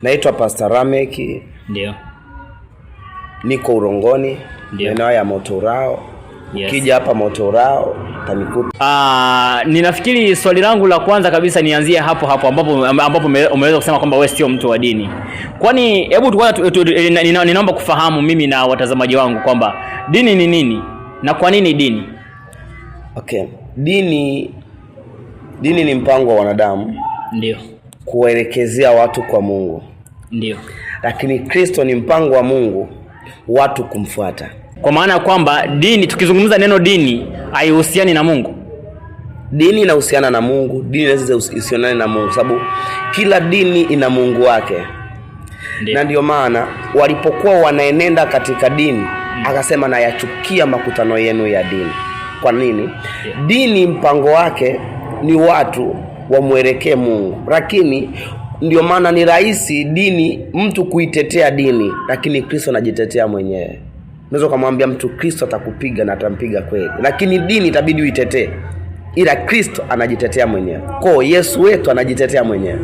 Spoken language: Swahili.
Naitwa Pastor Rameki. Ndio. Niko Urongoni, eneo ya Motorao. Yes. Kija hapa Motorao utanikuta. Ninafikiri swali langu la kwanza kabisa nianzie hapo ambapo umeweza kusema kwamba wewe sio mtu wa dini. Kwani hebu ninaomba kufahamu mimi na watazamaji wangu kwamba dini ni nini na kwa nini dini? Okay. Dini ni mpango wa wanadamu. Ndio. Kuwaelekezea watu kwa Mungu. Ndio. Lakini Kristo ni mpango wa Mungu watu kumfuata. Kwa maana kwamba dini, tukizungumza neno dini, haihusiani na Mungu. Dini inahusiana na Mungu, dini lazima isihusiane na Mungu sababu kila dini ina Mungu wake. Ndiyo. Na ndio maana walipokuwa wanaenenda katika dini, akasema na yachukia makutano yenu ya dini. Kwa nini? Ndiyo. Dini mpango wake ni watu wamuelekee Mungu. Lakini ndio maana ni rahisi dini mtu kuitetea dini, lakini Kristo anajitetea mwenyewe. Unaweza kumwambia mtu Kristo atakupiga na atampiga kweli, lakini dini itabidi uitetee. Ila Kristo anajitetea mwenyewe. Kwa Yesu wetu anajitetea mwenyewe.